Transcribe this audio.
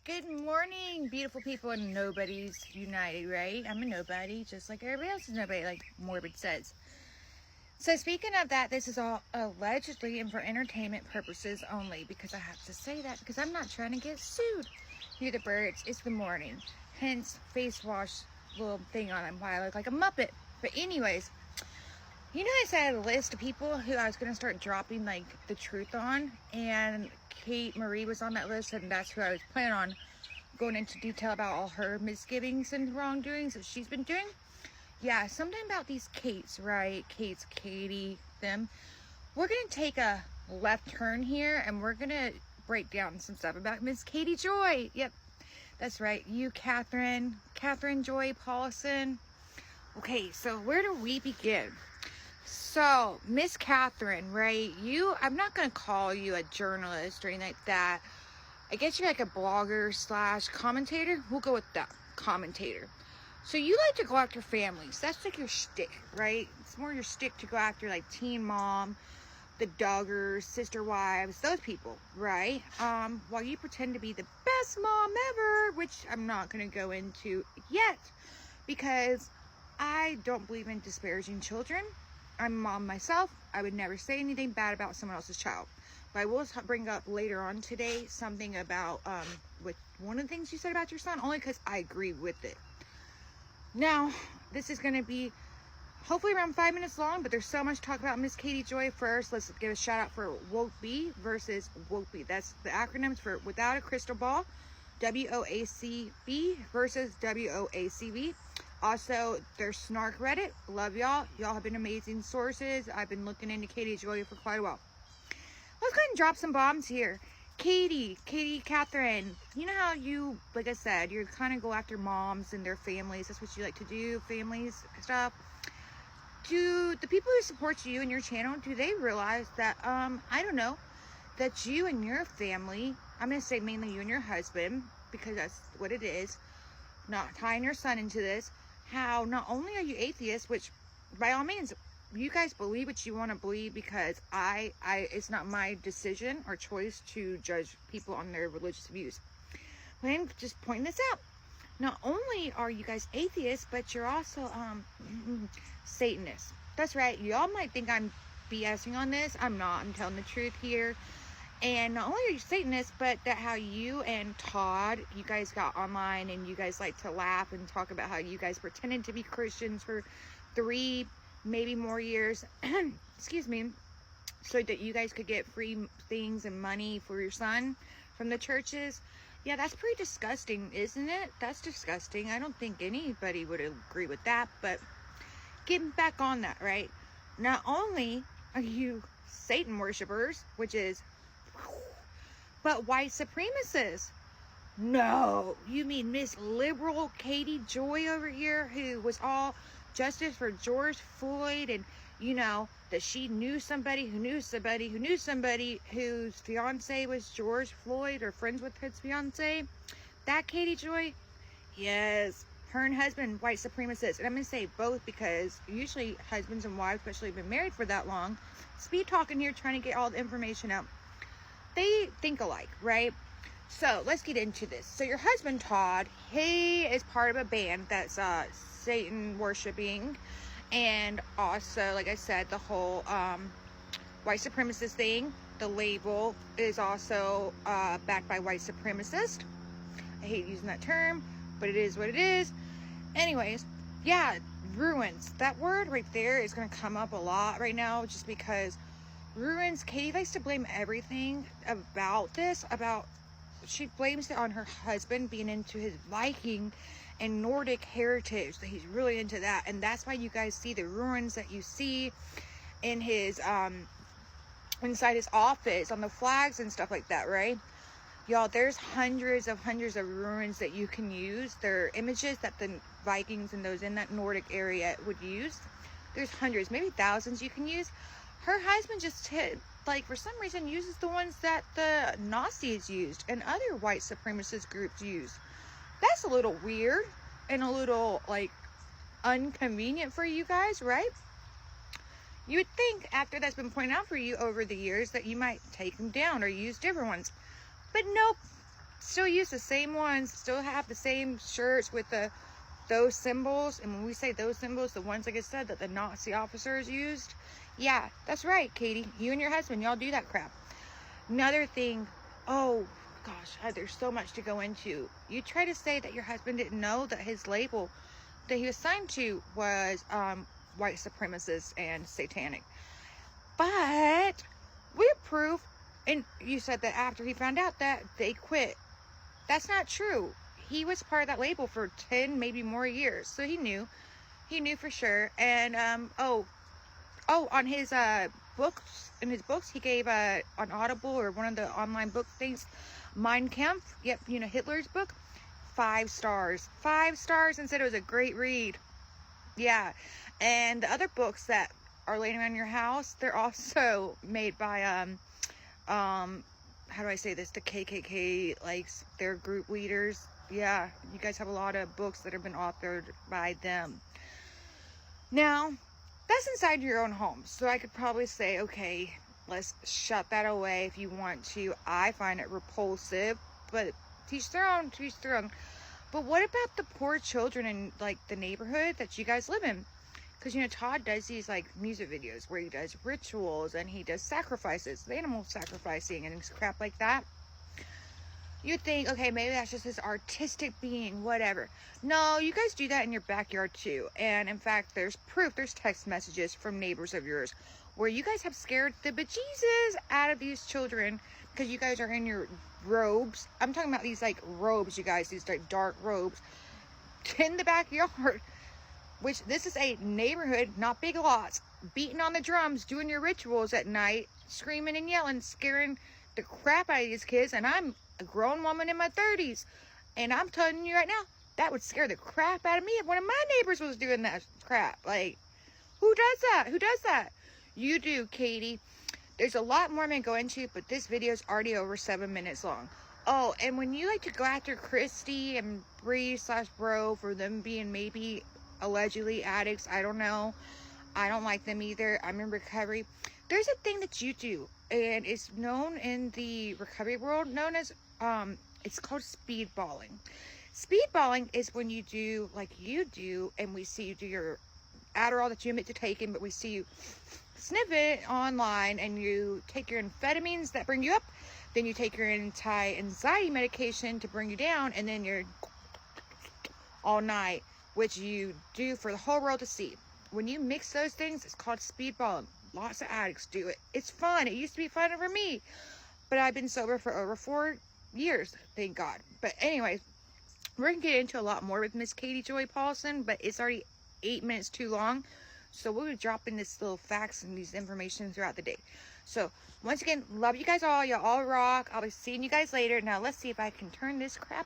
Good morning, beautiful people and nobodies united, right? I'm a nobody, just like everybody else is nobody, like Morbid says. So speaking of that, this is all allegedly and for entertainment purposes only, because I have to say that because I'm not trying to get sued. Hear the birds, it's the morning. Hence, face wash little thing on why I look like a Muppet. But anyways, you know I said I had a list of people who I was going to start dropping like the truth on, and Kate Marie was on that list, and that's who I was planning on going into detail about all her misgivings and wrongdoings that she's been doing. Yeah, something about these Kates, right? Kate's, Katie, them. We're going to take a left turn here, and we're going to break down some stuff about Miss Katie Joy. Yep, that's right. You, Catherine Joy Paulson. Okay, so where do we begin? So, Miss Catherine, right? I'm not going to call you a journalist or anything like that. I guess you're like a blogger slash commentator. We'll go with that, commentator. So you like to go after families. That's like your shtick, right? It's more your shtick to go after like Teen Mom, the Doggers, Sister Wives, those people, right? While you pretend to be the best mom ever, which I'm not going to go into yet, because I don't believe in disparaging children. I'm a mom myself. I would never say anything bad about someone else's child. But I will bring up later on today something about with one of the things you said about your son, only because I agree with it. Now, this is going to be hopefully around 5 minutes long, but there's so much to talk about Miss Katie Joy. First, let's give a shout out for Woke B versus Woke B. That's the acronyms for Without a Crystal Ball, WOACB versus WOACB. Also, there's Snark Reddit. Love y'all. Y'all have been amazing sources. I've been looking into Katie Joy for quite a while. Let's go ahead and drop some bombs here. Katie, Catherine, you know how you, like I said, you kind of go after moms and their families. That's what you like to do, families, stuff. Do the people who support you and your channel, do they realize that, I don't know, that you and your family, I'm going to say mainly you and your husband, because that's what it is, not tying your son into this, how not only are you atheists, which by all means, you guys believe what you want to believe, because it's not my decision or choice to judge people on their religious views. But I'm just pointing this out. Not only are you guys atheists, but you're also Satanists. That's right. Y'all might think I'm BSing on this. I'm not. I'm telling the truth here. And not only are you Satanists, but that how you and Todd, you guys got online and you guys like to laugh and talk about how you guys pretended to be Christians for 3, maybe more years, excuse me, so that you guys could get free things and money for your son from the churches. Yeah, that's pretty disgusting, isn't it? That's disgusting. I don't think anybody would agree with that, but getting back on that, right? Not only are you Satan worshipers, which is, but white supremacists. No, you mean Miss Liberal Katie Joy over here, who was all justice for George Floyd, and you know that she knew somebody who knew somebody who knew somebody whose fiance was George Floyd or friends with his fiance. That Katie Joy, yes, her and husband white supremacists. And I'm gonna say both, because usually husbands and wives, especially have been married for that long, speed talking here trying to get all the information out, they think alike, right? So let's get into this. So your husband Todd, he is part of a band that's Satan worshiping, and also, like I said, the whole white supremacist thing. The label is also backed by white supremacist. I hate using that term, but it is what it is. Anyways, yeah, ruins. That word right there is going to come up a lot right now, just because ruins. Katie likes to blame everything about this. She blames it on her husband being into his Viking and Nordic heritage, that he's really into that, and that's why you guys see the ruins that you see in his inside his office on the flags and stuff like that, right? Y'all, there's hundreds of ruins that you can use. They're images that the Vikings and those in that Nordic area would use. There's hundreds, maybe thousands you can use. Her husband just for some reason uses the ones that the Nazis used and other white supremacist groups used. That's a little weird and a little inconvenient for you guys, right? You would think after that's been pointed out for you over the years that you might take them down or use different ones. But nope. still use the same ones, still have the same shirts with those symbols. And when we say those symbols, the ones, like I said, that the Nazi officers used. Yeah, that's right, Katie. You and your husband, y'all do that crap. Another thing, oh gosh, there's so much to go into. You try to say that your husband didn't know that his label that he was signed to was white supremacist and satanic. But we have proof, and you said that after he found out that they quit. That's not true. He was part of that label for 10, maybe more years. So he knew for sure. And on his books, in his books, he gave on Audible or one of the online book things, Mein Kampf, yep, you know, Hitler's book, 5 stars. 5 stars, and said it was a great read. Yeah. And the other books that are laying around your house, they're also made by how do I say this, the KKK, like their group leaders. Yeah, you guys have a lot of books that have been authored by them. Now, that's inside your own home, so I could probably say, okay, let's shut that away if you want to. I find it repulsive, but teach their own, teach their own. But what about the poor children in, like, the neighborhood that you guys live in? Because, you know, Todd does these, like, music videos where he does rituals and he does sacrifices, animal sacrificing and crap like that. You'd think, okay, maybe that's just his artistic being, whatever. No, you guys do that in your backyard, too. And, in fact, there's proof. There's text messages from neighbors of yours where you guys have scared the bejesus out of these children because you guys are in your robes. I'm talking about these, like, robes, you guys, these, like, dark robes in the backyard. Which, this is a neighborhood, not big lots, beating on the drums, doing your rituals at night, screaming and yelling, scaring the crap out of these kids. And I'm a grown woman in my 30s. And I'm telling you right now, that would scare the crap out of me if one of my neighbors was doing that crap. Like, who does that? Who does that? You do, Katie. There's a lot more I'm going to go into, but this video is already over 7 minutes long. Oh, and when you like to go after Christy and Bree/Bro for them being maybe allegedly addicts, I don't know. I don't like them either. I'm in recovery. There's a thing that you do, and it's known in the recovery world, known as, it's called speedballing. Speedballing is when you do like you do, and we see you do your Adderall that you admit to taking, but we see you sniff it online, and you take your amphetamines that bring you up, then you take your anti-anxiety medication to bring you down, and then you're all night, which you do for the whole world to see. When you mix those things, it's called speedballing. Lots of addicts do it. It's fun. It used to be fun for me, but I've been sober for over 4 years, thank God. But anyways, we're gonna get into a lot more with Miss Katie Joy Paulson, but it's already 8 minutes too long, so we'll be dropping this little facts and these information throughout the day. So once again, love you guys all. Y'all all rock. I'll be seeing you guys later. Now let's see if I can turn this crap